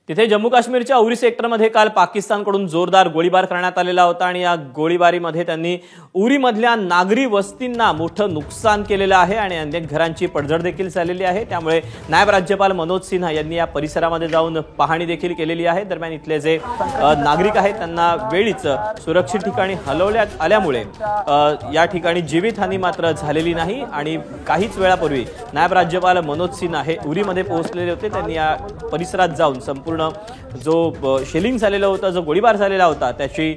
तिथे जम्मू काश्मीरच्या उरी सेक्टरमध्ये काल पाकिस्तानकडून जोरदार गोळीबार करण्यात आलेला होता आणि या गोळीबारीमध्ये त्यांनी उरीमधल्या नागरी वस्तींना मोठं नुकसान केलेलं आहे आणि अनेक घरांची पडझड देखील झालेली आहे। त्यामुळे नायब राज्यपाल मनोज सिन्हा यांनी या परिसरामध्ये जाऊन पाहणी देखील केलेली आहे। दरम्यान इथले जे नागरिक आहेत त्यांना वेळीच सुरक्षित ठिकाणी हलवण्यात आल्यामुळे या ठिकाणी जीवितहानी मात्र झालेली नाही आणि काहीच वेळापूर्वी नायब राज्यपाल मनोज सिन्हा हे उरीमध्ये पोहोचलेले होते। त्यांनी या परिसरात जाऊन संपूर्ण जो शेलिंग झालेला होता, जो गोळीबार झालेला होता त्याची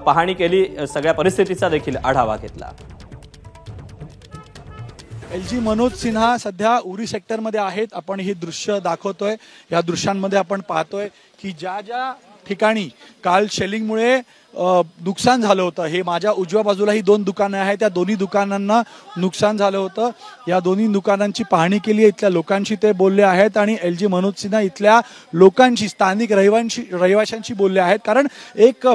पाहणी केली, सगळ्या परिस्थितीचा देखील आढावा घेतला। एलजी मनोज सिन्हा सध्या उरी सेक्टरमध्ये आहेत। आपण ही दृश्य दाखवतोय। या दृश्यांमध्ये आपण पाहतोय की ज्या ज्या ठिकाणी काल शेलिंगमुळे नुकसान झालं होतं, हे माझ्या उजव्या बाजूला ही दोन दुकानं आहेत, त्या दोन्ही दुकानांना नुकसान झालं होतं। या दोन्ही दुकानांची पाहणी केली, इथल्या लोकांशी ते बोलले आहेत आणि एलजी मनोज सिन्हा इथल्या लोकांशी, स्थानिक रहिवाशांशी बोलले आहेत। कारण एक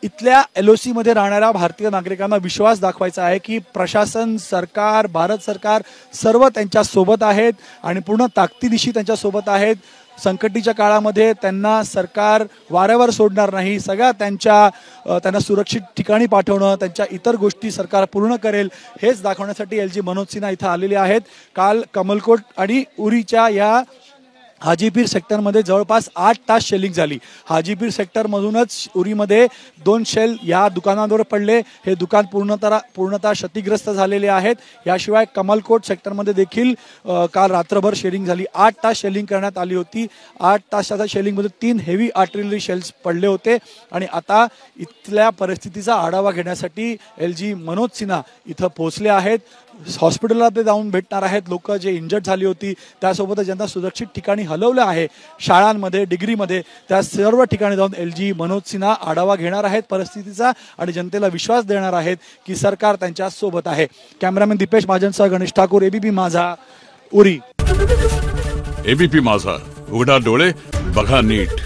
इथल्या LOC मध्ये राहणाऱ्या भारतीय नागरिकांना विश्वास दाखवायचा आहे की प्रशासन, सरकार, भारत सरकार सर्व त्यांच्या सोबत आहेत आणि पूर्ण ताकदीनिशी त्यांच्या सोबत आहेत। संकटीच्या काळामध्ये त्यांना सरकार वाऱ्यावर सोडणार नाही, सगळ्या त्यांना सुरक्षित ठिकाणी पाठवणं, त्यांच्या इतर गोष्टी सरकार पूर्ण करेल हेच दाखवण्यासाठी एलजी मनोज सिन्हा इथं आलेले आहेत। काल कमलकोट आणि उरीच्या या हाजीपीर सेक्टरमध्ये जवळपास 8 तास शेलिंग झाली। हाजीपीर सेक्टरमधूनच उरीमध्ये 2 शेल या दुकानांवर पडले। हे दुकान पूर्णतः क्षतिग्रस्त झालेले आहेत। याशिवाय कमलकोट सेक्टरमध्ये देखील काल रात्रभर शेलिंग झाली। 8 तास शेलिंग करण्यात आली होती। 8 तासाच्या शेलिंगमध्ये 3 हेवी आर्टिलरी शेल्स पडले होते आणि आता इथल्या परिस्थितीचा आढावा घेण्यासाठी एलजी मनोज सिन्हा इथं पोहोचले आहेत। हॉस्पिटलला ते जाऊन भेटणार आहेत लोक जे इंजर्ड झाली होती, त्यासोबतच ज्यांना सुरक्षित ठिकाणी हलवलं आहे, शाळांमध्ये, डिग्रीमध्ये, त्या सर्व ठिकाणी जाऊन एलजी मनोज सिन्हा आढावा घेणार आहेत परिस्थितीचा आणि जनतेला विश्वास देणार आहेत की सरकार त्यांच्या सोबत आहे। कॅमेरामॅन दीपेश महाजनसह गणेश ठाकूर, एबीपी माझा, उरी। एबीपी माझा, उघडा डोळे बघा नीट।